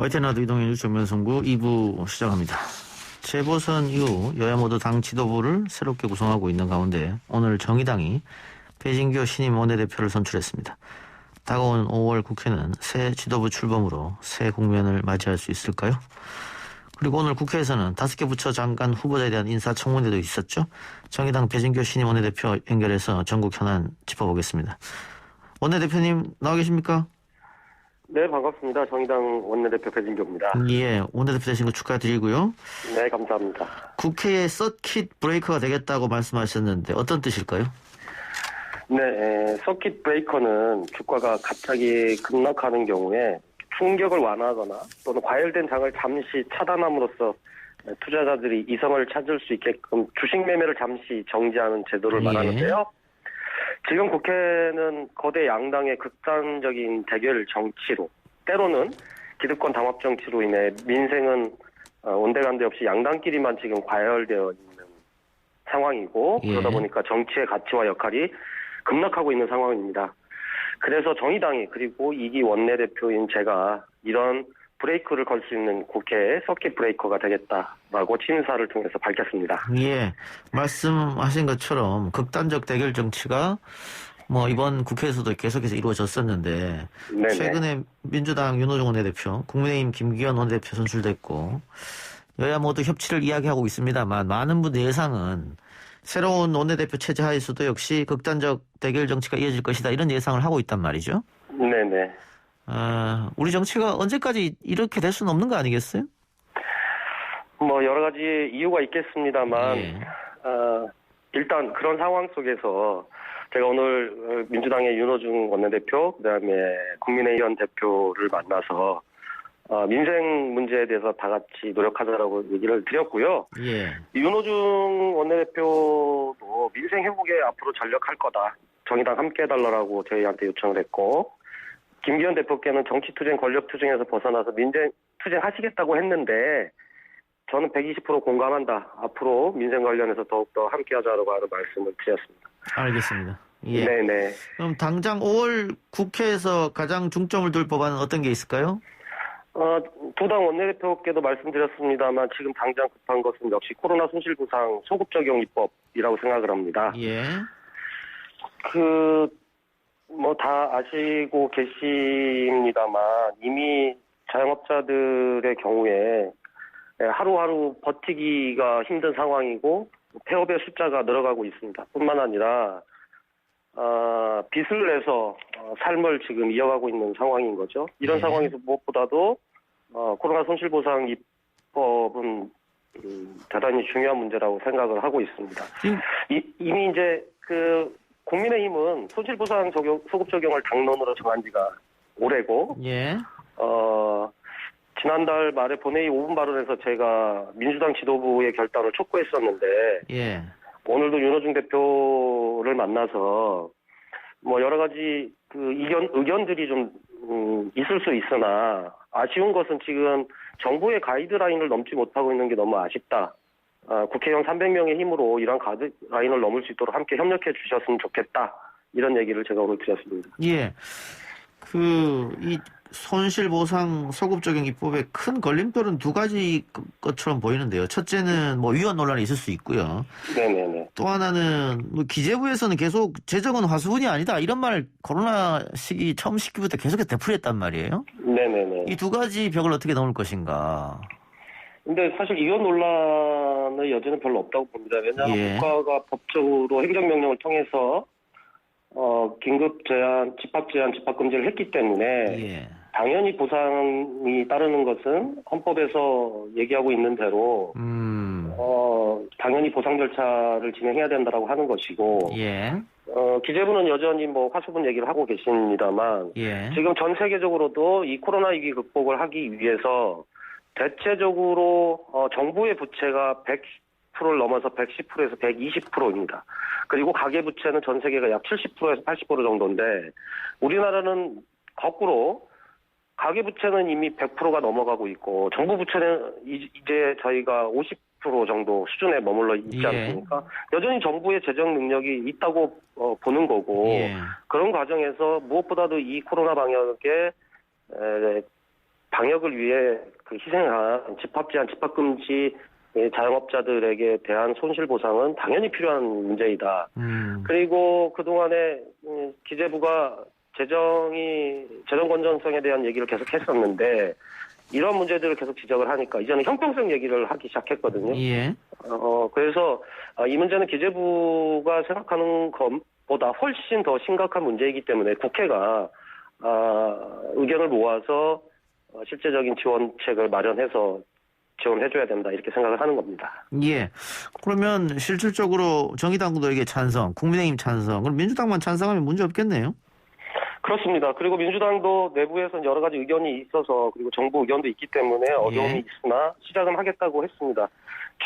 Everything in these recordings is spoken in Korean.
YTN 이동현 뉴스 정면선구 2부 시작합니다. 재보선 이후 여야 모두 당 지도부를 새롭게 구성하고 있는 가운데 오늘 정의당이 배진교 신임 원내대표를 선출했습니다. 다가오는 5월 국회는 새 지도부 출범으로 새 국면을 맞이할 수 있을까요? 그리고 오늘 국회에서는 5개 부처 장관 후보자에 대한 인사청문회도 있었죠. 정의당 배진교 신임 원내대표 연결해서 전국 현안 짚어보겠습니다. 원내대표님 나와 계십니까? 네, 반갑습니다. 정의당 원내대표 배진교입니다. 예, 원내대표 되신 거 축하드리고요. 네, 감사합니다. 국회의 서킷 브레이커가 되겠다고 말씀하셨는데 어떤 뜻일까요? 네, 서킷 브레이커는 주가가 갑자기 급락하는 경우에 충격을 완화하거나 또는 과열된 장을 잠시 차단함으로써 투자자들이 이성을 찾을 수 있게끔 주식 매매를 잠시 정지하는 제도를 말하는데요. 지금 국회는 거대 양당의 극단적인 대결 정치로, 때로는 기득권 담합 정치로 인해 민생은 온데간데 없이 양당끼리만 지금 과열되어 있는 상황이고, 그러다 보니까 정치의 가치와 역할이 급락하고 있는 상황입니다. 그래서 정의당이, 그리고 2기 원내대표인 제가 이런 브레이크를 걸 수 있는 국회의 서킷 브레이커가 되겠다라고 친사를 통해서 밝혔습니다. 예, 말씀하신 것처럼 극단적 대결 정치가 이번 국회에서도 계속해서 이루어졌었는데 네네. 최근에 민주당 윤호중 원내대표, 국민의힘 김기현 원내대표 선출됐고 여야 모두 협치를 이야기하고 있습니다만 많은 분들 예상은 새로운 원내대표 체제 하에서도 역시 극단적 대결 정치가 이어질 것이다 이런 예상을 하고 있단 말이죠. 네네. 우리 정치가 언제까지 이렇게 될 수는 없는 거 아니겠어요? 여러 가지 이유가 있겠습니다만, 일단 그런 상황 속에서 제가 오늘 민주당의 윤호중 원내대표, 그다음에 국민의힘 대표를 만나서 민생 문제에 대해서 다 같이 노력하자라고 얘기를 드렸고요. 예. 윤호중 원내대표도 민생 회복에 앞으로 전력할 거다. 정의당 함께 해달라고 저희한테 요청을 했고, 김기현 대표께는 정치투쟁, 권력투쟁에서 벗어나서 민생투쟁 하시겠다고 했는데 저는 120% 공감한다. 앞으로 민생 관련해서 더욱더 함께하자라고 하는 말씀을 드렸습니다. 알겠습니다. 예. 네네. 그럼 당장 5월 국회에서 가장 중점을 둘 법안은 어떤 게 있을까요? 두 당 원내대표께도 말씀드렸습니다만 지금 당장 급한 것은 역시 코로나 손실보상 소급 적용 입법이라고 생각을 합니다. 예. 다 아시고 계십니다만 이미 자영업자들의 경우에 하루하루 버티기가 힘든 상황이고 폐업의 숫자가 늘어가고 있습니다. 뿐만 아니라 빚을 내서 삶을 지금 이어가고 있는 상황인 거죠. 이런 상황에서 무엇보다도 코로나 손실보상 입법은 대단히 중요한 문제라고 생각을 하고 있습니다. 이미 이제 국민의힘은 손실보상 소급 적용을 당론으로 정한 지가 오래고, 예. 지난달 말에 본회의 5분 발언에서 제가 민주당 지도부의 결단을 촉구했었는데, 예. 오늘도 윤호중 대표를 만나서 여러 가지 의견들이 좀 있을 수 있으나 아쉬운 것은 지금 정부의 가이드라인을 넘지 못하고 있는 게 너무 아쉽다. 국회의원 300명의 힘으로 이러한 가이드라인을 넘을 수 있도록 함께 협력해 주셨으면 좋겠다. 이런 얘기를 제가 오늘 드렸습니다. 예. 이 손실보상 소급 적용 입법의 큰 걸림돌은 두 가지 것처럼 보이는데요. 첫째는 위헌 논란이 있을 수 있고요. 네네네. 또 하나는 기재부에서는 계속 재정은 화수분이 아니다. 이런 말 코로나 시기 처음 시기부터 계속해서 되풀이했단 말이에요. 네네네. 이 두 가지 벽을 어떻게 넘을 것인가. 근데 사실 이런 논란의 여지는 별로 없다고 봅니다. 왜냐하면 국가가 법적으로 행정명령을 통해서 긴급 제한, 집합 제한, 집합 금지를 했기 때문에 당연히 보상이 따르는 것은 헌법에서 얘기하고 있는 대로 당연히 보상 절차를 진행해야 된다라고 하는 것이고 기재부는 여전히 화수분 얘기를 하고 계십니다만 지금 전 세계적으로도 이 코로나 위기 극복을 하기 위해서 대체적으로 정부의 부채가 100%를 넘어서 110%에서 120%입니다. 그리고 가계부채는 전 세계가 약 70%에서 80% 정도인데 우리나라는 거꾸로 가계부채는 이미 100%가 넘어가고 있고 정부 부채는 이제 저희가 50% 정도 수준에 머물러 있지 않습니까? 여전히 정부의 재정 능력이 있다고 보는 거고 그런 과정에서 무엇보다도 이 코로나 방역에 방역을 위해 그 희생한 집합제한, 집합금지 자영업자들에게 대한 손실보상은 당연히 필요한 문제이다. 그리고 그동안에 기재부가 재정 건전성에 대한 얘기를 계속 했었는데 이런 문제들을 계속 지적을 하니까 이제는 형평성 얘기를 하기 시작했거든요. 예. 그래서 이 문제는 기재부가 생각하는 것보다 훨씬 더 심각한 문제이기 때문에 국회가 의견을 모아서 실제적인 지원책을 마련해서 지원해줘야 된다 이렇게 생각을 하는 겁니다. 예. 그러면 실질적으로 정의당도 이게 찬성, 국민의힘 찬성, 그럼 민주당만 찬성하면 문제 없겠네요? 그렇습니다. 그리고 민주당도 내부에서는 여러 가지 의견이 있어서 그리고 정부 의견도 있기 때문에 어려움이 있으나 시작은 하겠다고 했습니다.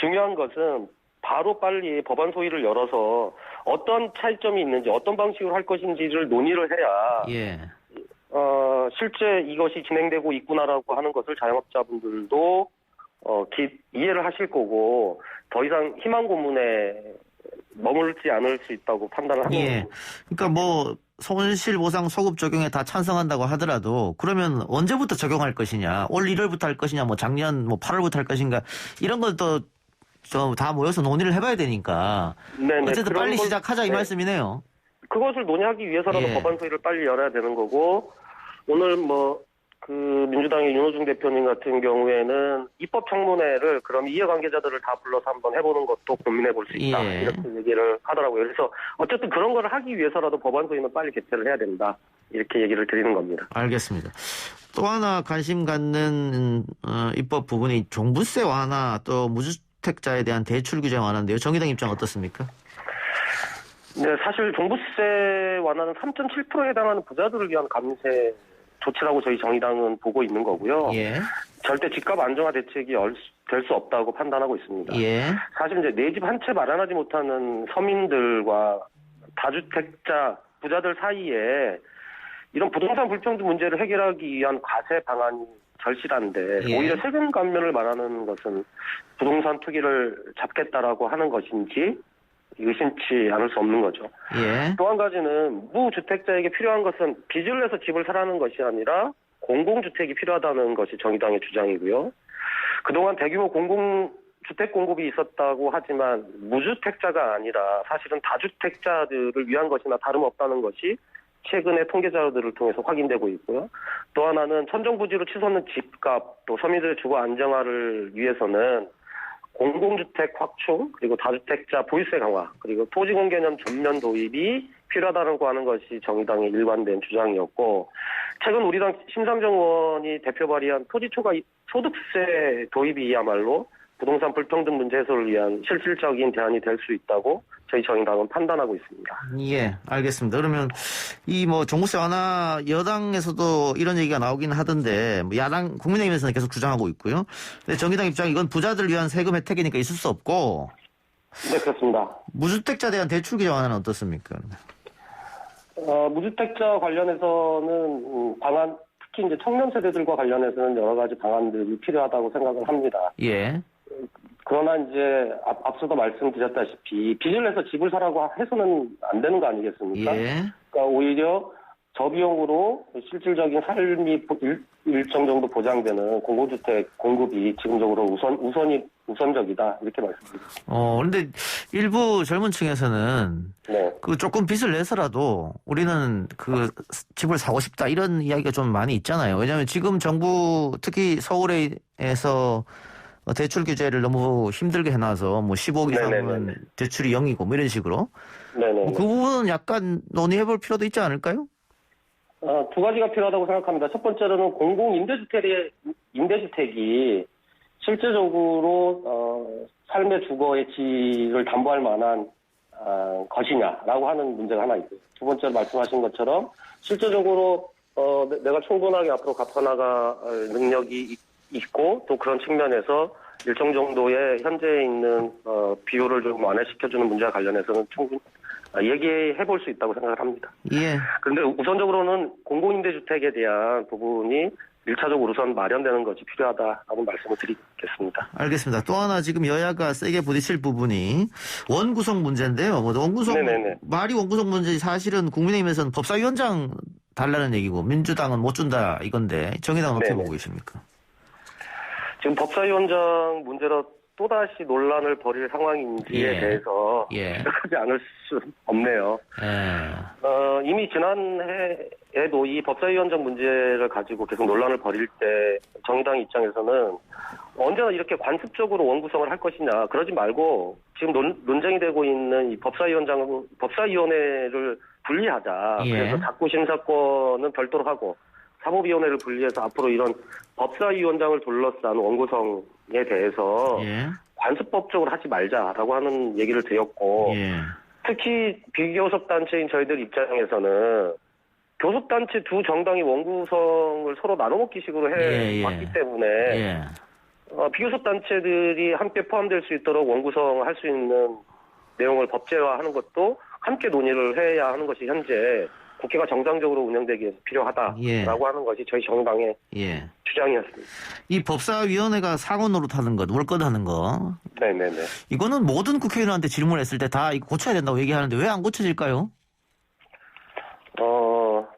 중요한 것은 바로 빨리 법안 소위를 열어서 어떤 차이점이 있는지 어떤 방식으로 할 것인지를 논의를 해야 예. 실제 이것이 진행되고 있구나라고 하는 것을 자영업자분들도 이해를 하실 거고 더 이상 희망 고문에 머물지 않을 수 있다고 판단을 합니다. 예. 그러니까 뭐 손실보상 소급 적용에 다 찬성한다고 하더라도 그러면 언제부터 적용할 것이냐, 올 1월부터 할 것이냐, 뭐 작년 8월부터 할 것인가 이런 것도 좀 다 모여서 논의를 해봐야 되니까 네네. 어쨌든 빨리 시작하자 이 말씀이네요. 그것을 논의하기 위해서라도 법안 소위를 빨리 열어야 되는 거고 오늘 민주당의 윤호중 대표님 같은 경우에는 입법청문회를 그럼 이해관계자들을 다 불러서 한번 해보는 것도 고민해 볼 수 있다. 예. 이렇게 얘기를 하더라고요. 그래서 어쨌든 그런 걸 하기 위해서라도 법안 소위는 빨리 개최를 해야 된다. 이렇게 얘기를 드리는 겁니다. 알겠습니다. 또 하나 관심 갖는 입법 부분이 종부세 완화 또 무주택자에 대한 대출 규제 완화인데요. 정의당 입장 어떻습니까? 네, 사실 종부세 완화는 3.7%에 해당하는 부자들을 위한 감세 조치라고 저희 정의당은 보고 있는 거고요. 예. 절대 집값 안정화 대책이 될 수 없다고 판단하고 있습니다. 예. 사실 이제 내 집 한 채 마련하지 못하는 서민들과 다주택자 부자들 사이에 이런 부동산 불평등 문제를 해결하기 위한 과세 방안이 절실한데 예. 오히려 세금 감면을 말하는 것은 부동산 투기를 잡겠다라고 하는 것인지 의심치 않을 수 없는 거죠. 예. 또 한 가지는 무주택자에게 필요한 것은 빚을 내서 집을 사라는 것이 아니라 공공주택이 필요하다는 것이 정의당의 주장이고요. 그동안 대규모 공공주택 공급이 있었다고 하지만 무주택자가 아니라 사실은 다주택자들을 위한 것이나 다름없다는 것이 최근의 통계 자료들을 통해서 확인되고 있고요. 또 하나는 천정부지로 치솟는 집값, 또 서민들의 주거 안정화를 위해서는 공공주택 확충, 그리고 다주택자 보유세 강화, 그리고 토지공 개념 전면 도입이 필요하다고 하는 것이 정의당의 일관된 주장이었고, 최근 우리 당 심상정 의원이 대표 발의한 토지초과 소득세 도입이야말로 부동산 불평등 문제 해소를 위한 실질적인 대안이 될 수 있다고 저희 정의당은 판단하고 있습니다. 예, 알겠습니다. 그러면 이 종부세 완화 여당에서도 이런 얘기가 나오긴 하던데 야당 국민의힘에서는 계속 주장하고 있고요. 근데 정의당 입장이 이건 부자들 위한 세금 혜택이니까 있을 수 없고. 네, 그렇습니다. 무주택자 대한 대출 규제 완화는 어떻습니까? 무주택자 관련해서는 방안, 특히 이제 청년 세대들과 관련해서는 여러 가지 방안들이 필요하다고 생각을 합니다. 예. 그러나 이제 앞서도 말씀드렸다시피 빚을 내서 집을 사라고 해서는 안 되는 거 아니겠습니까? 예. 그러니까 오히려 저비용으로 실질적인 삶이 일정 정도 보장되는 공공주택 공급이 지금적으로 우선적이다 이렇게 말씀드립니다. 그런데 일부 젊은 층에서는 네. 조금 빚을 내서라도 우리는 집을 사고 싶다 이런 이야기가 좀 많이 있잖아요. 왜냐하면 지금 정부 특히 서울에서 대출 규제를 너무 힘들게 해놔서 15억 이상은 네네네. 대출이 0이고 이런 식으로. 네네. 그 부분은 약간 논의해볼 필요도 있지 않을까요? 두 가지가 필요하다고 생각합니다. 첫 번째로는 임대주택이 실제적으로 삶의 주거의 질을 담보할 만한 것이냐라고 하는 문제가 하나 있고요. 두 번째로 말씀하신 것처럼 실제적으로 내가 충분하게 앞으로 갚아나갈 능력이 있고 또 그런 측면에서 일정 정도의 현재 있는 비율을 좀 완화시켜주는 문제와 관련해서는 충분히 얘기해 볼 수 있다고 생각을 합니다. 예. 그런데 우선적으로는 공공임대주택에 대한 부분이 1차적으로 우선 마련되는 것이 필요하다라는 말씀을 드리겠습니다. 알겠습니다. 또 하나 지금 여야가 세게 부딪힐 부분이 원구성 문제인데요. 원구성, 네네네. 말이 원구성 문제 사실은 국민의힘에서는 법사위원장 달라는 얘기고 민주당은 못 준다 이건데 정의당은 어떻게 네네. 보고 계십니까? 지금 법사위원장 문제로 또다시 논란을 벌일 상황인지에 예. 대해서 예. 생각하지 않을 수 없네요. 예. 이미 지난해에도 이 법사위원장 문제를 가지고 계속 논란을 벌일 때 정의당 입장에서는 언제나 이렇게 관습적으로 원구성을 할 것이냐, 그러지 말고 지금 논쟁이 되고 있는 이 법사위원회를 분리하자. 예. 그래서 자꾸 심사권은 별도로 하고 사법위원회를 분리해서 앞으로 이런 법사위원장을 둘러싼 원구성에 대해서 예. 관습법적으로 하지 말자라고 하는 얘기를 드렸고, 예. 특히 비교섭단체인 저희들 입장에서는 교섭단체 두 정당이 원구성을 서로 나눠먹기식으로 해왔기 때문에 예. 비교섭단체들이 함께 포함될 수 있도록 원구성을 할 수 있는 내용을 법제화하는 것도 함께 논의를 해야 하는 것이 현재 국회가 정상적으로 운영되기 위해서 필요하다라고 예. 하는 것이 저희 정당의 예. 주장이었습니다. 이 법사위원회가 상원 노릇하는 것, 월권하는 거, 네네네. 이거는 모든 국회의원한테 질문했을 때 다 이거 고쳐야 된다고 얘기하는데 왜 안 고쳐질까요?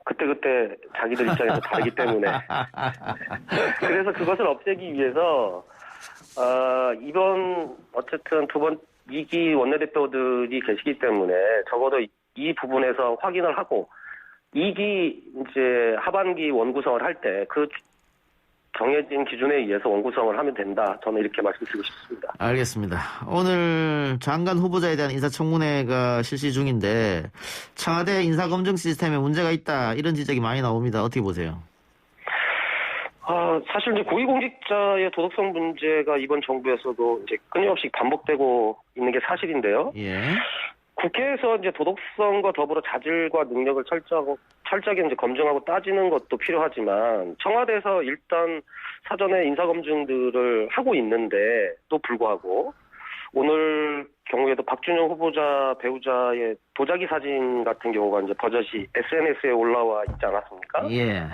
그때 자기들 입장에서 다르기 때문에. 그래서 그것을 없애기 위해서, 이번, 어쨌든 2기 원내대표들이 계시기 때문에 적어도 이 부분에서 확인을 하고, 2기 이제 하반기 원구성을 할 때 그 정해진 기준에 의해서 원구성을 하면 된다. 저는 이렇게 말씀드리고 싶습니다. 알겠습니다. 오늘 장관 후보자에 대한 인사청문회가 실시 중인데 청와대 인사검증 시스템에 문제가 있다 이런 지적이 많이 나옵니다. 어떻게 보세요? 사실 이제 고위공직자의 도덕성 문제가 이번 정부에서도 이제 끊임없이 반복되고 있는 게 사실인데요. 예. 국회에서 이제 도덕성과 더불어 자질과 능력을 철저하게 이제 검증하고 따지는 것도 필요하지만 청와대에서 일단 사전에 인사검증들을 하고 있는데 또 불구하고 오늘 경우에도 박준영 후보자 배우자의 도자기 사진 같은 경우가 이제 버젓이 SNS에 올라와 있지 않았습니까? 예.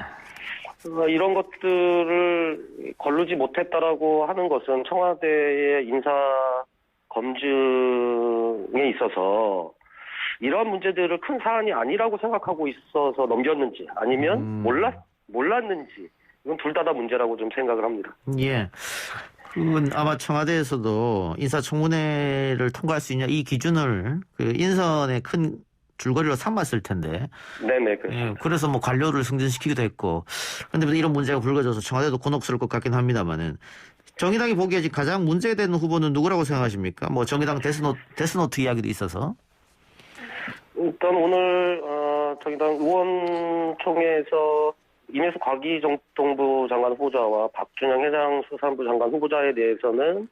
이런 것들을 거르지 못했다라고 하는 것은 청와대의 인사 검증에 있어서 이러한 문제들을 큰 사안이 아니라고 생각하고 있어서 넘겼는지 아니면 몰랐는지 이건 둘 다 문제라고 좀 생각을 합니다. 예. 그건 아마 청와대에서도 인사청문회를 통과할 수 있냐 이 기준을 그 인선의 큰 줄거리로 삼았을 텐데. 네네, 그렇습니다. 예, 그래서 뭐 관료를 승진시키기도 했고. 그런데 이런 문제가 불거져서 청와대도 곤혹스러울 것 같긴 합니다만은. 정의당이 보기에 지금 가장 문제되는 후보는 누구라고 생각하십니까? 뭐 정의당 데스노트 이야기도 있어서. 일단 오늘 정의당 의원총회에서 임혜수 과기정통부 장관 후보자와 박준영 해장수산부 장관 후보자에 대해서는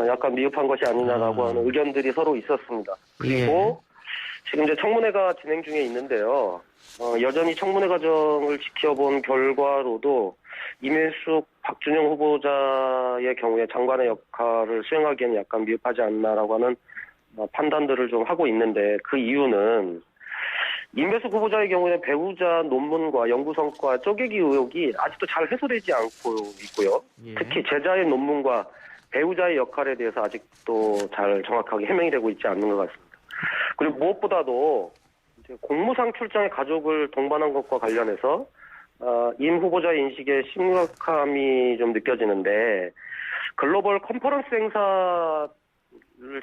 약간 미흡한 것이 아니냐라고 하는 의견들이 서로 있었습니다. 그리고 지금 이제 청문회가 진행 중에 있는데요. 여전히 청문회 과정을 지켜본 결과로도 임혜숙, 박준영 후보자의 경우에 장관의 역할을 수행하기에는 약간 미흡하지 않나라고 하는 판단들을 좀 하고 있는데 그 이유는 임혜숙 후보자의 경우에는 배우자 논문과 연구 성과 쪼개기 의혹이 아직도 잘 해소되지 않고 있고요. 예. 특히 제자의 논문과 배우자의 역할에 대해서 아직도 잘 정확하게 해명이 되고 있지 않는 것 같습니다. 그리고 무엇보다도 이제 공무상 출장의 가족을 동반한 것과 관련해서 임 후보자의 인식에 심각함이 좀 느껴지는데 글로벌 컨퍼런스 행사를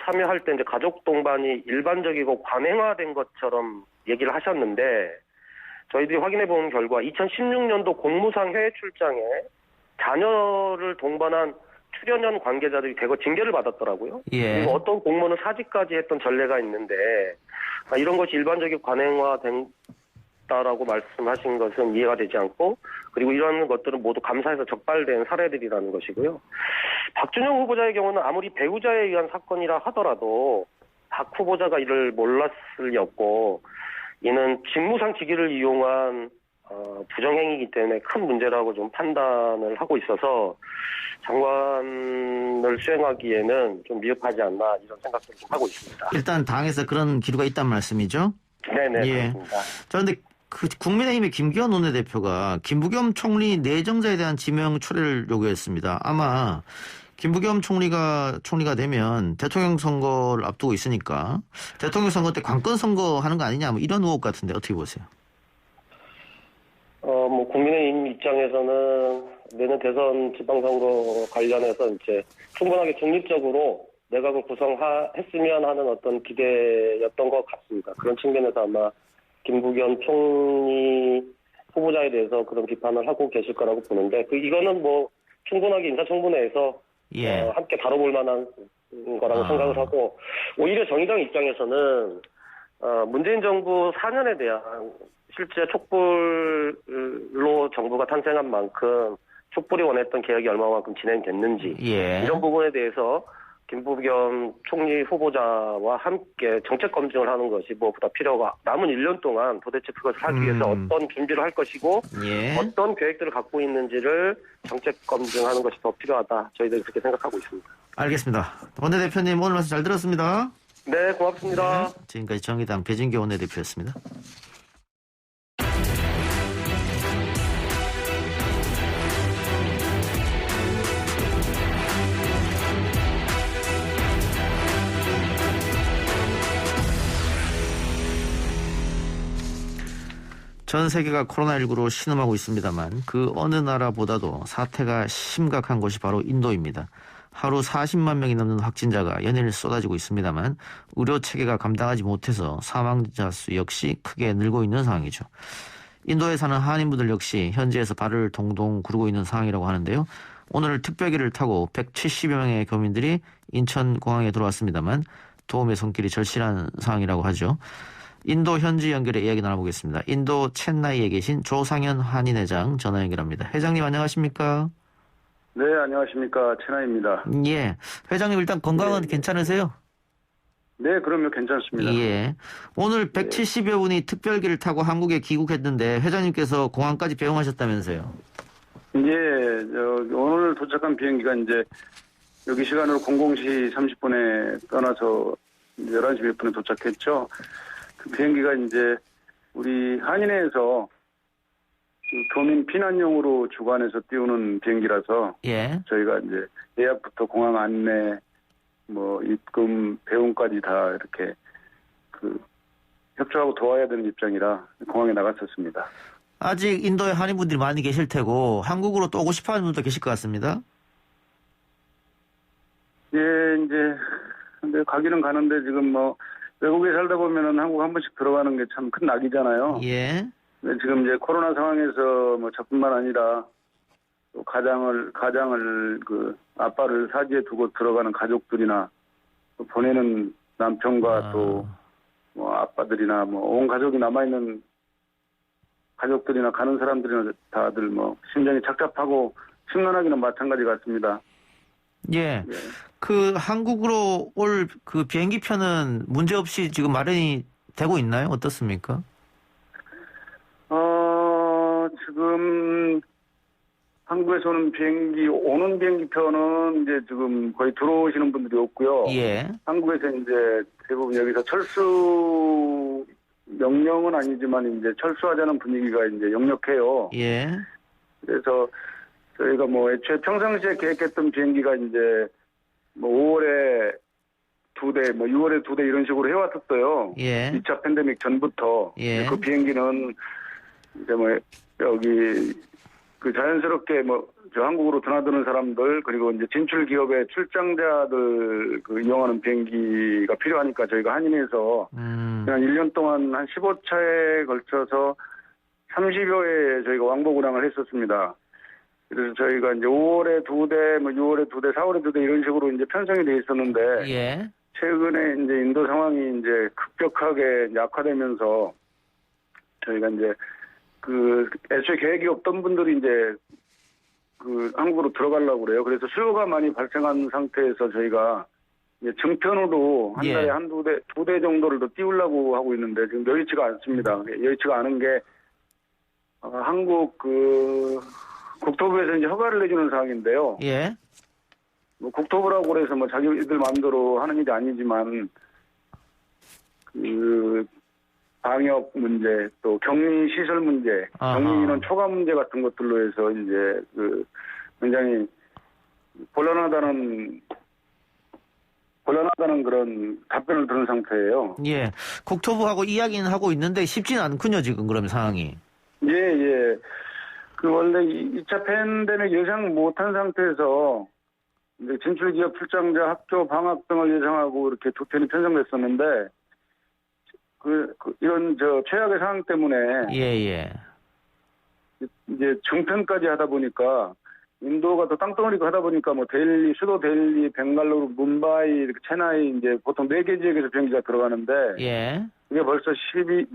참여할 때 이제 가족 동반이 일반적이고 관행화된 것처럼 얘기를 하셨는데 저희들이 확인해 본 결과 2016년도 공무상 해외 출장에 자녀를 동반한 출연연 관계자들이 대거 징계를 받았더라고요. 예. 그리고 어떤 공무원은 사직까지 했던 전례가 있는데 이런 것이 일반적인 관행화된다라고 말씀하신 것은 이해가 되지 않고 그리고 이런 것들은 모두 감사해서 적발된 사례들이라는 것이고요. 박준영 후보자의 경우는 아무리 배우자에 의한 사건이라 하더라도 박 후보자가 이를 몰랐을 리 없고 이는 직무상 직위를 이용한 부정행위이기 때문에 큰 문제라고 좀 판단을 하고 있어서 장관을 수행하기에는 좀 미흡하지 않나 이런 생각들을 좀 하고 있습니다. 일단 당에서 그런 기류가 있단 말씀이죠? 네네. 예. 그렇습니다. 자, 근데 그 국민의힘의 김기현 원내대표가 김부겸 총리 내정자에 대한 지명 철회를 요구했습니다. 아마 김부겸 총리가 되면 대통령 선거를 앞두고 있으니까 대통령 선거 때 관건 선거 하는 거 아니냐 뭐 이런 의혹 같은데 어떻게 보세요? 국민의힘 입장에서는 내년 대선 지방선거 관련해서 이제 충분하게 중립적으로 내각을 구성했으면 하는 어떤 기대였던 것 같습니다. 그런 측면에서 아마 김부겸 총리 후보자에 대해서 그런 비판을 하고 계실 거라고 보는데, 이거는 뭐 충분하게 인사청문회에서 함께 다뤄볼 만한 거라고 생각을 하고, 오히려 정의당 입장에서는 문재인 정부 4년에 대한 실제 촛불로 정부가 탄생한 만큼 촛불이 원했던 개혁이 얼마만큼 진행됐는지 이런 부분에 대해서 김부겸 총리 후보자와 함께 정책 검증을 하는 것이 무엇보다 필요가, 남은 1년 동안 도대체 그것을 하기 위해서 어떤 준비를 할 것이고 어떤 계획들을 갖고 있는지를 정책 검증하는 것이 더 필요하다. 저희들이 그렇게 생각하고 있습니다. 알겠습니다. 원내대표님 오늘 말씀 잘 들었습니다. 네, 고맙습니다. 네, 지금까지 정의당 배진교 원내대표였습니다. 전 세계가 코로나19로 신음하고 있습니다만 그 어느 나라보다도 사태가 심각한 곳이 바로 인도입니다. 하루 40만 명이 넘는 확진자가 연일 쏟아지고 있습니다만 의료 체계가 감당하지 못해서 사망자 수 역시 크게 늘고 있는 상황이죠. 인도에 사는 한인분들 역시 현지에서 발을 동동 구르고 있는 상황이라고 하는데요. 오늘 특별기를 타고 170여 명의 교민들이 인천공항에 들어왔습니다만 도움의 손길이 절실한 상황이라고 하죠. 인도 현지 연결해 이야기 나눠보겠습니다. 인도 첸나이에 계신 조상현 한인회장 전화 연결합니다. 회장님 안녕하십니까? 네, 안녕하십니까. 첸나이입니다. 예, 회장님 일단 건강은 괜찮으세요? 네, 그럼요. 괜찮습니다. 예, 오늘 170여 분이 특별기를 타고 한국에 귀국했는데 회장님께서 공항까지 배웅하셨다면서요? 예, 오늘 도착한 비행기가 이제 여기 시간으로 00시 30분에 떠나서 11시 몇 분에 도착했죠. 그 비행기가 이제 우리 한인회에서 교민 피난용으로 주관해서 띄우는 비행기라서 저희가 이제 예약부터 공항 안내, 뭐 입금, 배웅까지 다 이렇게 협조하고 도와야 되는 입장이라 공항에 나갔었습니다. 아직 인도에 한인분들이 많이 계실 테고 한국으로 또 오고 싶어하는 분도 계실 것 같습니다. 예, 이제 근데 가기는 가는데 지금 뭐 외국에 살다 보면은 한국 한 번씩 들어가는 게 참 큰 낙이잖아요. 예. 근데 지금 이제 코로나 상황에서 뭐 저뿐만 아니라 또 가장을 아빠를 사지에 두고 들어가는 가족들이나 또 보내는 남편과 또 뭐 아빠들이나 뭐 온 가족이 남아있는 가족들이나 가는 사람들이나 다들 뭐 심정이 착잡하고 심란하기는 마찬가지 같습니다. 예. 그 한국으로 올 그 비행기표는 문제 없이 지금 마련이 되고 있나요? 어떻습니까? 지금 한국에서 오는 오는 비행기표는 이제 지금 거의 들어오시는 분들이 없고요. 예. 한국에서 이제 대부분 여기서 철수 명령은 아니지만 이제 철수하자는 분위기가 이제 역력해요. 예. 그래서 저희가 뭐 애초에 평상시에 계획했던 비행기가 이제 뭐 5월에 2대, 뭐 6월에 2대 이런 식으로 해왔었어요. 예. 2차 팬데믹 전부터. 예. 그 비행기는 이제 뭐 여기 자연스럽게 뭐 저 한국으로 드나드는 사람들 그리고 이제 진출 기업의 출장자들 이용하는 비행기가 필요하니까 저희가 한인에서 그냥 1년 동안 한 15차에 걸쳐서 30여 회 저희가 왕복 운항을 했었습니다. 그래서 저희가 이제 5월에 2대, 뭐 6월에 2대, 4월에 2대 이런 식으로 이제 편성이 돼 있었는데 최근에 이제 인도 상황이 이제 급격하게 이제 악화되면서 저희가 이제 애초에 계획이 없던 분들이 이제 한국으로 들어가려고 그래요. 그래서 수요가 많이 발생한 상태에서 저희가 이제 증편으로 한 달에 두 대 정도를 더 띄우려고 하고 있는데 지금 여의치가 않습니다. 여의치가 않은 게 한국 국토부에서 이제 허가를 내주는 상황인데요. 예. 뭐 국토부라고 그래서 뭐 자기들 마음대로 하는 일이 아니지만 방역 문제 또 격리 시설 문제, 격리 인원 초과 문제 같은 것들로 해서 이제 굉장히 곤란하다는 그런 답변을 들은 상태예요. 예. 국토부하고 이야기는 하고 있는데 쉽지는 않군요, 지금 그러면 상황이. 예. 원래 2차 팬데믹 예상 못한 상태에서 이제 진출 기업 출장자 학교 방학 등을 예상하고 이렇게 두 편이 편성됐었는데 이런 최악의 상황 때문에 예. 이제 중편까지 하다 보니까 인도가 더 땅덩어리고 하다 보니까 뭐 델리, 수도 델리, 벵갈루루, 문바이, 이렇게 체나이 이제 보통 4개 지역에서 비행기가 들어가는데 예. 이게 벌써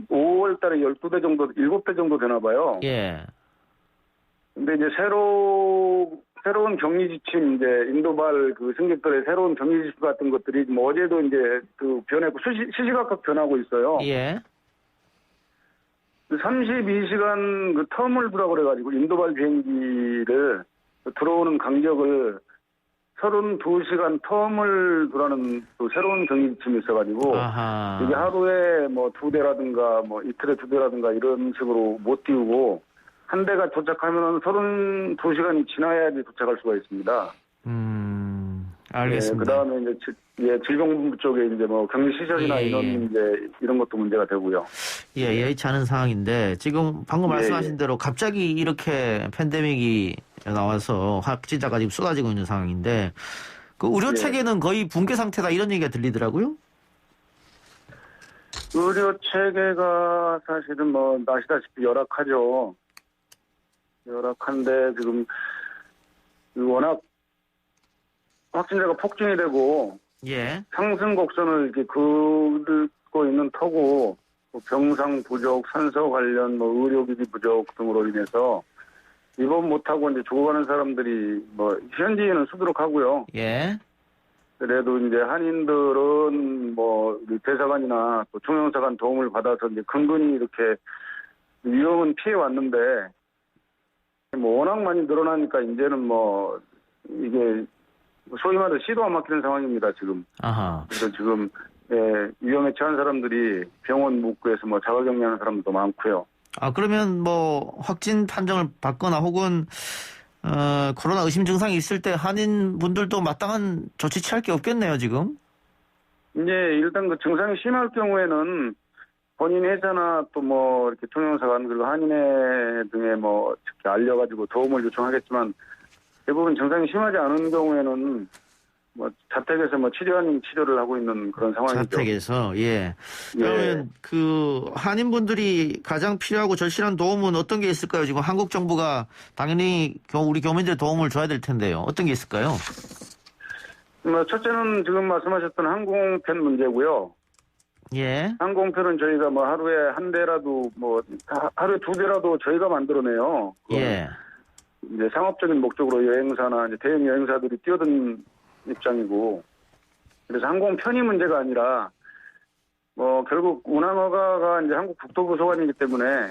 5월 달에 12대 정도, 7대 정도 되나 봐요. 예. 근데 이제 새로운 격리 지침, 이제 인도발 승객들의 새로운 격리 지침 같은 것들이 뭐 어제도 이제 변했고 시시각각 변하고 있어요. 예. 32시간 텀을 두라고 그래가지고 인도발 비행기를 들어오는 간격을 32시간 텀을 두라는 또 새로운 격리 지침이 있어가지고 아하. 이게 하루에 뭐 2대라든가 뭐 이틀에 2대라든가 이런 식으로 못 띄우고 한 대가 도착하면 32시간이 지나야지 도착할 수가 있습니다. 알겠습니다. 그 다음에 이제 질병본부 쪽에 이제 뭐 격리시설이나 인원 문제 이런 것도 문제가 되고요. 예, 여의치 않은 상황인데 지금 방금 말씀하신 대로 갑자기 이렇게 팬데믹이 나와서 확진자가 지금 쏟아지고 있는 상황인데 그 의료 체계는 거의 붕괴 상태다 이런 얘기가 들리더라고요. 의료 체계가 사실은 뭐 아시다시피 열악하죠. 열악한데 지금 워낙 확진자가 폭증이 되고 상승 곡선을 이렇게 긋고 있는 터고 병상 부족, 산소 관련 의료기기 부족 등으로 인해서 입원 못하고 이제 죽어가는 사람들이 뭐 현지에는 수두룩하고요. 예. 그래도 이제 한인들은 뭐 대사관이나 또 중영사관 도움을 받아서 이제 근근히 이렇게 위험은 피해 왔는데 뭐 워낙 많이 늘어나니까 이제는 뭐 이게 소위 말해서 시도 안 막히는 상황입니다, 지금. 아하. 그래서 지금, 위험에 처한 사람들이 병원 묵고해서 뭐 자가격리하는 사람들도 많고요. 아, 그러면 뭐 확진 판정을 받거나 혹은, 코로나 의심 증상이 있을 때 한인 분들도 마땅한 조치 취할 게 없겠네요, 지금? 이제 일단 그 증상이 심할 경우에는 본인 회사나 또 뭐 이렇게 통영사관 그리고 한인회 등에 뭐 특히 알려가지고 도움을 요청하겠지만 대부분 증상이 심하지 않은 경우에는 뭐 자택에서 뭐 치료 아닌 치료를 하고 있는 그런 상황이죠. 자택에서 그러면 그 한인분들이 가장 필요하고 절실한 도움은 어떤 게 있을까요? 지금 한국 정부가 당연히 우리 교민들 도움을 줘야 될 텐데요. 어떤 게 있을까요? 뭐 첫째는 지금 말씀하셨던 항공편 문제고요. 예. 항공편은 저희가 뭐 하루에 한 대라도 뭐 하루에 2대라도 저희가 만들어내요. 예. 이제 상업적인 목적으로 여행사나 이제 대형 여행사들이 뛰어든 입장이고, 그래서 항공편이 문제가 아니라, 뭐, 결국 운항허가가 이제 한국 국토부 소관이기 때문에,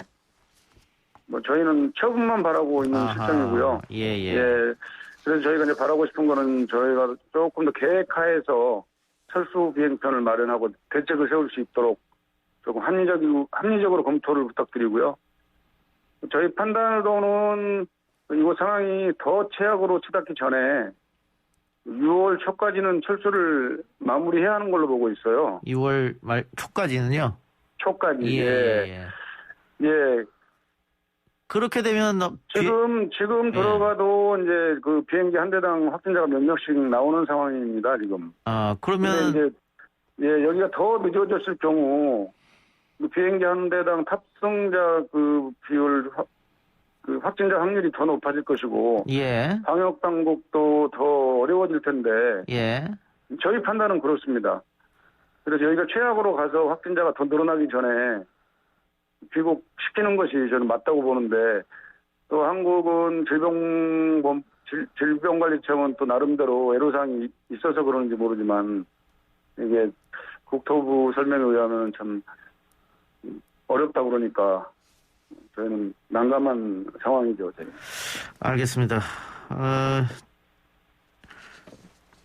뭐, 저희는 처분만 바라고 있는 실정이고요. 그래서 저희가 이제 바라고 싶은 거는 저희가 조금 더 계획하에서 철수 비행편을 마련하고 대책을 세울 수 있도록 조금 합리적으로 검토를 부탁드리고요. 저희 판단으로는 이거 상황이 더 최악으로 치닫기 전에 6월 초까지는 철수를 마무리해야 하는 걸로 보고 있어요. 6월 말 초까지는요? 초까지. 예. 그렇게 되면 지금 들어가도 이제 그 비행기 한 대당 확진자가 몇 명씩 나오는 상황입니다, 지금. 아, 그러면 이제 여기가 더 늦어졌을 경우 비행기 한 대당 탑승자 그 비율 그 확진자 확률이 더 높아질 것이고 방역 당국도 더 어려워질 텐데 저희 판단은 그렇습니다. 그래서 여기가 최악으로 가서 확진자가 더 늘어나기 전에 귀국시키는 것이 저는 맞다고 보는데 또 한국은 질병관리청은 또 나름대로 애로사항이 있어서 그런지 모르지만 이게 국토부 설명에 의하면 참 어렵다고 그러니까 저희는 난감한 상황이죠. 저희. 알겠습니다.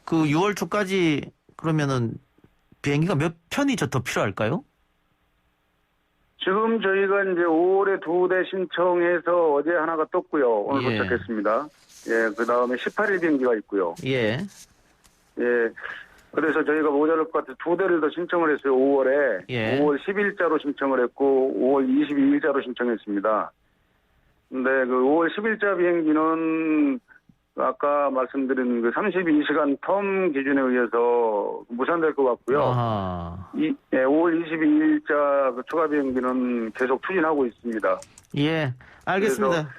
그 6월 초까지 그러면은 비행기가 몇 편이 더 필요할까요? 지금 저희가 이제 5월에 2대 신청해서 어제 하나가 떴고요. 오늘 도착했습니다. 그 다음에 18일 비행기가 있고요. 그래서 저희가 모자랄 것 같아서 2대를 더 신청을 했어요. 5월에. 5월 10일자로 신청을 했고 5월 22일자로 신청했습니다. 네, 그 5월 10일자 비행기는 아까 말씀드린 그 32시간 텀 기준에 의해서 무산될 것 같고요. 아하. 5월 22일자 그 추가 비행기는 계속 추진하고 있습니다. 예, 알겠습니다.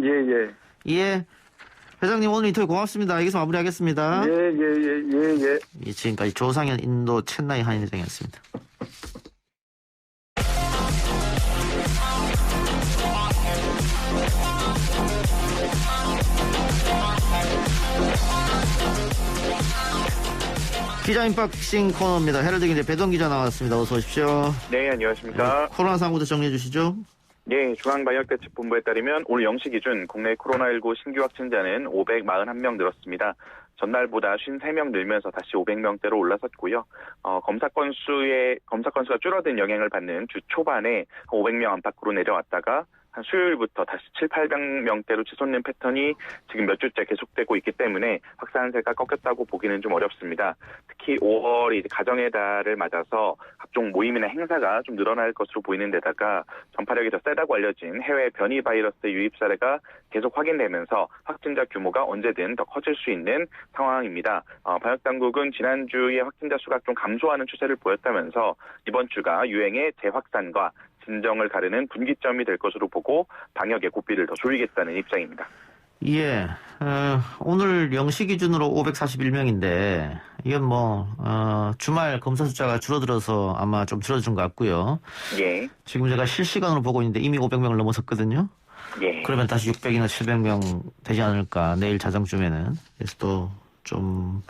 예. 예. 회장님 오늘 인터뷰 고맙습니다. 여기서 마무리하겠습니다. 예. 예, 지금까지 조상현 인도 첸나이 한인회장이었습니다. 기자 인박싱 코너입니다. 헤럴드 기자 배동 기자 나왔습니다. 어서 오십시오. 네, 안녕하십니까. 코로나 상황부터 정리해 주시죠. 네, 중앙방역대책본부에 따르면 오늘 0시 기준 국내 코로나19 신규 확진자는 541명 늘었습니다. 전날보다 53명 늘면서 다시 500명대로 올라섰고요. 검사 건수가 줄어든 영향을 받는 주 초반에 500명 안팎으로 내려왔다가 한 수요일부터 다시 800명대로 치솟는 패턴이 지금 몇 주째 계속되고 있기 때문에 확산세가 꺾였다고 보기는 좀 어렵습니다. 특히 5월이 이제 가정의 달을 맞아서 각종 모임이나 행사가 좀 늘어날 것으로 보이는 데다가 전파력이 더 세다고 알려진 해외 변이 바이러스 유입 사례가 계속 확인되면서 확진자 규모가 언제든 더 커질 수 있는 상황입니다. 방역당국은 지난주에 확진자 수가 좀 감소하는 추세를 보였다면서 이번 주가 유행의 재확산과 진정을 가르는 분기점이 될 것으로 보고 방역의 고삐를 더 조이겠다는 입장입니다. 예, 오늘 0시 기준으로 541명인데 이건 주말 검사 숫자가 줄어들어서 아마 좀 줄어든 것 같고요. 예. 지금 제가 실시간으로 보고 있는데 이미 500명을 넘어섰거든요. 예. 그러면 다시 600이나 700명 되지 않을까 내일 자정쯤에는. 그래서 또 좀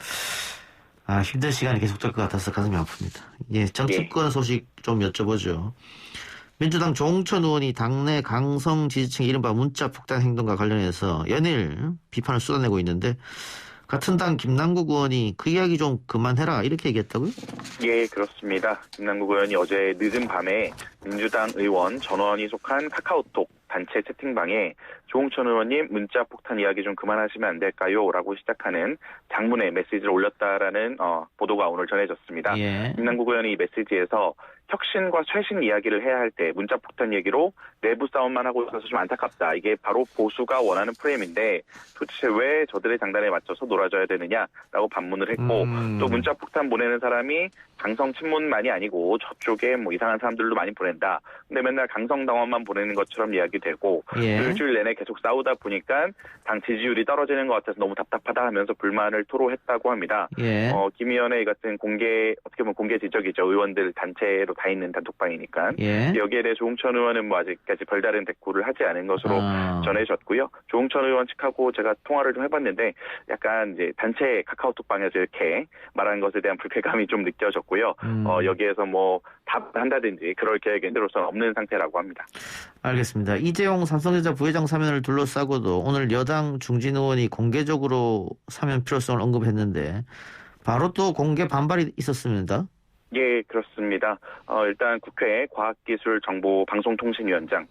힘든 시간이 계속될 것 같아서 가슴이 아픕니다. 예, 정치권 소식 좀 여쭤보죠. 민주당 조홍천 의원이 당내 강성 지지층의 이른바 문자 폭탄 행동과 관련해서 연일 비판을 쏟아내고 있는데 같은 당 김남국 의원이 그 이야기 좀 그만해라 이렇게 얘기했다고요? 예, 그렇습니다. 김남국 의원이 어제 늦은 밤에 민주당 의원 전원이 속한 카카오톡 단체 채팅방에 조홍천 의원님 문자 폭탄 이야기 좀 그만하시면 안 될까요? 라고 시작하는 장문의 메시지를 올렸다라는 보도가 오늘 전해졌습니다. 예. 김남국 의원이 이 메시지에서 혁신과 쇄신 이야기를 해야 할 때 문자 폭탄 얘기로 내부 싸움만 하고 있어서 좀 안타깝다. 이게 바로 보수가 원하는 프레임인데 도대체 왜 저들의 장단에 맞춰서 놀아줘야 되느냐라고 반문을 했고 또 문자 폭탄 보내는 사람이 강성 친문만이 아니고 저쪽에 이상한 사람들도 많이 보낸다. 근데 맨날 강성 당원만 보내는 것처럼 이야기되고 예. 일주일 내내 계속 싸우다 보니까 당 지지율이 떨어지는 것 같아서 너무 답답하다 하면서 불만을 토로했다고 합니다. 예. 김 의원의 같은 어떻게 보면 공개 지적이죠. 의원들 단체로 다 있는 단톡방이니까. 예. 여기에 대해 조홍천 의원은 아직까지 별다른 대꾸를 하지 않은 것으로 전해졌고요. 조홍천 의원 측하고 제가 통화를 좀 해봤는데 약간 이제 단체 카카오톡방에서 이렇게 말한 것에 대한 불쾌감이 좀 느껴졌고요. 여기에서 답을 한다든지 그럴 계획으로서는 없는 상태라고 합니다. 알겠습니다. 이재용 삼성전자 부회장 사면을 둘러싸고도 오늘 여당 중진 의원이 공개적으로 사면 필요성을 언급했는데 바로 또 공개 반발이 있었습니다. 예, 그렇습니다. 일단 국회 과학기술정보방송통신위원장,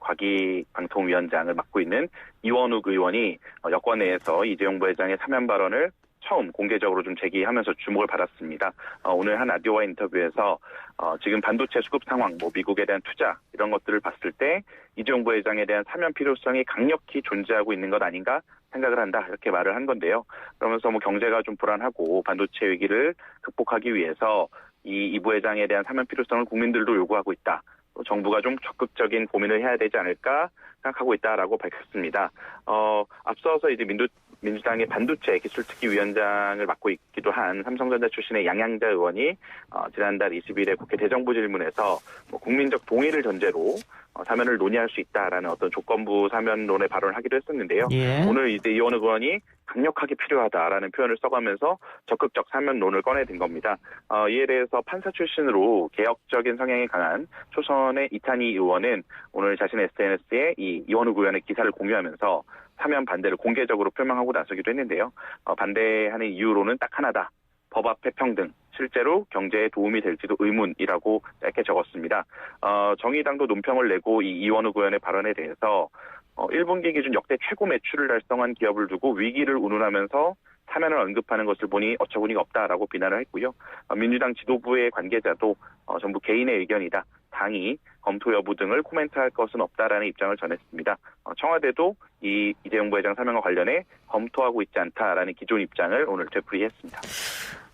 과기방통위원장을 맡고 있는 이원욱 의원이 여권 내에서 이재용 부회장의 사면 발언을 처음 공개적으로 좀 제기하면서 주목을 받았습니다. 오늘 한 라디오와 인터뷰에서 지금 반도체 수급 상황, 미국에 대한 투자 이런 것들을 봤을 때 이재용 부회장에 대한 사면 필요성이 강력히 존재하고 있는 것 아닌가 생각을 한다 이렇게 말을 한 건데요. 그러면서 경제가 좀 불안하고 반도체 위기를 극복하기 위해서 이 부회장에 대한 사면 필요성을 국민들도 요구하고 있다. 또 정부가 좀 적극적인 고민을 해야 되지 않을까 생각하고 있다라고 밝혔습니다. 앞서서 이제 민주당의 반도체 기술특위위원장을 맡고 있기도 한 삼성전자 출신의 양양자 의원이 지난달 20일에 국회 대정부 질문에서 국민적 동의를 전제로 사면을 논의할 수 있다라는 어떤 조건부 사면론의 발언을 하기도 했었는데요. 예. 오늘 이제 이원욱 의원이 강력하게 필요하다라는 표현을 써가면서 적극적 사면론을 꺼내든 겁니다. 이에 대해서 판사 출신으로 개혁적인 성향이 강한 초선의 이탄희 의원은 오늘 자신의 SNS에 이 이원욱 의원의 기사를 공유하면서 사면 반대를 공개적으로 표명하고 나서기도 했는데요. 반대하는 이유로는 딱 하나다. 법 앞에 평등, 실제로 경제에 도움이 될지도 의문이라고 짧게 적었습니다. 정의당도 논평을 내고 이 이원욱 의원의 발언에 대해서 1분기 기준 역대 최고 매출을 달성한 기업을 두고 위기를 운운하면서 사면을 언급하는 것을 보니 어처구니가 없다라고 비난을 했고요. 민주당 지도부의 관계자도 전부 개인의 의견이다. 당이 검토 여부 등을 코멘트할 것은 없다라는 입장을 전했습니다. 청와대도 이 이재용 부회장 사면과 관련해 검토하고 있지 않다라는 기존 입장을 오늘 되풀이했습니다.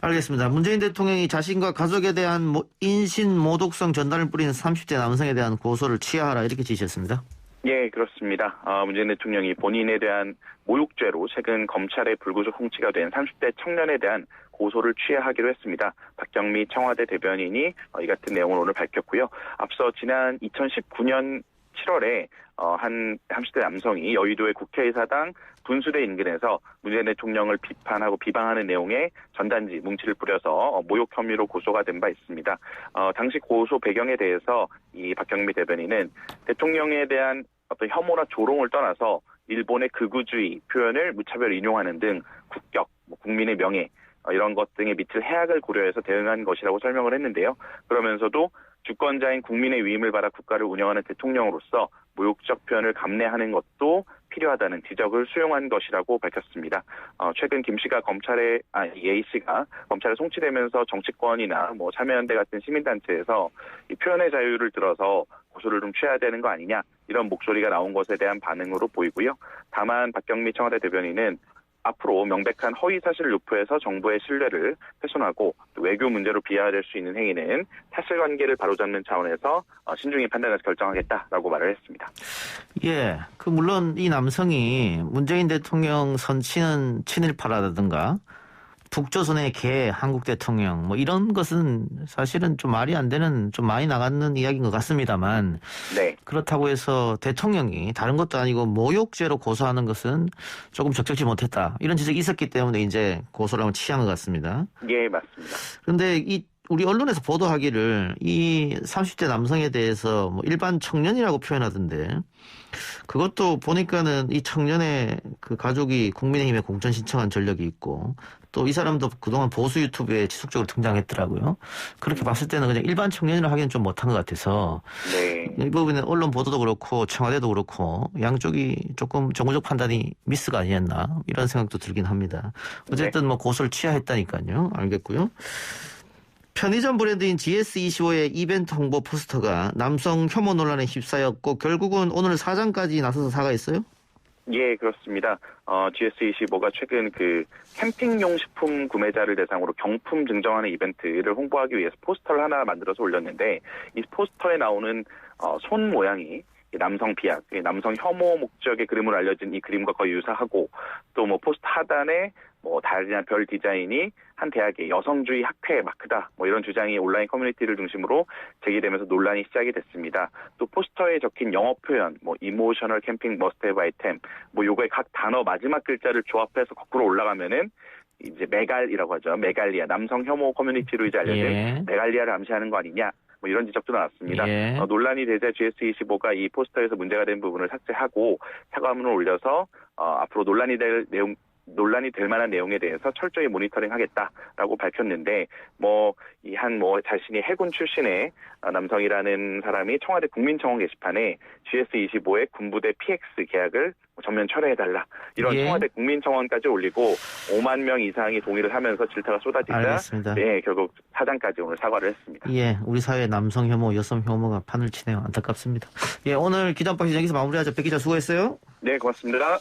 알겠습니다. 문재인 대통령이 자신과 가족에 대한 인신 모독성 전단을 뿌리는 30대 남성에 대한 고소를 취하하라 이렇게 지시했습니다. 예, 그렇습니다. 문재인 대통령이 본인에 대한 모욕죄로 최근 검찰의 불구속 송치가 된 30대 청년에 대한 고소를 취하하기로 했습니다. 박경미 청와대 대변인이 이 같은 내용을 오늘 밝혔고요. 앞서 지난 2019년 7월에 한 30대 남성이 여의도의 국회의사당 분수대 인근에서 문재인 대통령을 비판하고 비방하는 내용의 전단지 뭉치를 뿌려서 모욕 혐의로 고소가 된 바 있습니다. 당시 고소 배경에 대해서 이 박경미 대변인은 대통령에 대한 어떤 혐오나 조롱을 떠나서 일본의 극우주의 표현을 무차별 인용하는 등 국격, 국민의 명예 이런 것 등에 미칠 해악을 고려해서 대응한 것이라고 설명을 했는데요. 그러면서도 주권자인 국민의 위임을 받아 국가를 운영하는 대통령으로서 모욕적 표현을 감내하는 것도 필요하다는 지적을 수용한 것이라고 밝혔습니다. 최근 김 씨가 A 씨가 검찰에 송치되면서 정치권이나 참여연대 같은 시민단체에서 이 표현의 자유를 들어서 고소를 좀 취해야 되는 거 아니냐 이런 목소리가 나온 것에 대한 반응으로 보이고요. 다만 박경미 청와대 대변인은 앞으로 명백한 허위 사실을 유포해서 정부의 신뢰를 훼손하고 외교 문제로 비하될 수 있는 행위는 사실관계를 바로잡는 차원에서 신중히 판단해서 결정하겠다라고 말을 했습니다. 예, 물론 이 남성이 문재인 대통령 선치는 친일파라든가 북조선의 개 한국 대통령 이런 것은 사실은 좀 말이 안 되는 좀 많이 나가는 이야기인 것 같습니다만 네. 그렇다고 해서 대통령이 다른 것도 아니고 모욕죄로 고소하는 것은 조금 적절치 못했다. 이런 지적이 있었기 때문에 이제 고소를 취한 것 같습니다. 예, 맞습니다. 그런데 우리 언론에서 보도하기를 이 30대 남성에 대해서 일반 청년이라고 표현하던데 그것도 보니까는 이 청년의 그 가족이 국민의힘에 공천 신청한 전력이 있고 또 이 사람도 그동안 보수 유튜브에 지속적으로 등장했더라고요. 그렇게 봤을 때는 그냥 일반 청년이라 하기는 좀 못한 것 같아서 네. 이 부분에 언론 보도도 그렇고 청와대도 그렇고 양쪽이 조금 정무적 판단이 미스가 아니었나 이런 생각도 들긴 합니다. 어쨌든 고소를 취하했다니까요. 알겠고요. 편의점 브랜드인 GS25의 이벤트 홍보 포스터가 남성 혐오 논란에 휩싸였고 결국은 오늘 사장까지 나서서 사과했어요? 예, 그렇습니다. GS25가 최근 그 캠핑용 식품 구매자를 대상으로 경품 증정하는 이벤트를 홍보하기 위해서 포스터를 하나 만들어서 올렸는데 이 포스터에 나오는 손 모양이 남성 비하, 남성 혐오 목적의 그림으로 알려진 이 그림과 거의 유사하고 또 포스터 하단에 달이나 별 디자인이 한 대학의 여성주의 학회 마크다 이런 주장이 온라인 커뮤니티를 중심으로 제기되면서 논란이 시작이 됐습니다. 또 포스터에 적힌 영어 표현 이모셔널 캠핑 머스트 헤브 아이템 요거의 각 단어 마지막 글자를 조합해서 거꾸로 올라가면은 이제 메갈이라고 하죠. 메갈리아 남성 혐오 커뮤니티로 이제 알려진 메갈리아를 암시하는 거 아니냐. 이런 지적도 나왔습니다. 논란이 되자 GS25가 이 포스터에서 문제가 된 부분을 삭제하고 사과문을 올려서 앞으로 논란이 될 만한 내용에 대해서 철저히 모니터링하겠다라고 밝혔는데 자신이 해군 출신의 남성이라는 사람이 청와대 국민청원 게시판에 GS25의 군부대 PX 계약을 전면 철회해달라 이런 청와대 국민청원까지 올리고 5만 명 이상이 동의를 하면서 질타가 쏟아지자 알겠습니다. 결국 사장까지 오늘 사과를 했습니다. 예, 우리 사회 남성 혐오, 여성 혐오가 판을 치네요. 안타깝습니다. 예, 오늘 기자 언박싱 여기서 마무리하죠. 백 기자 수고했어요. 네, 고맙습니다.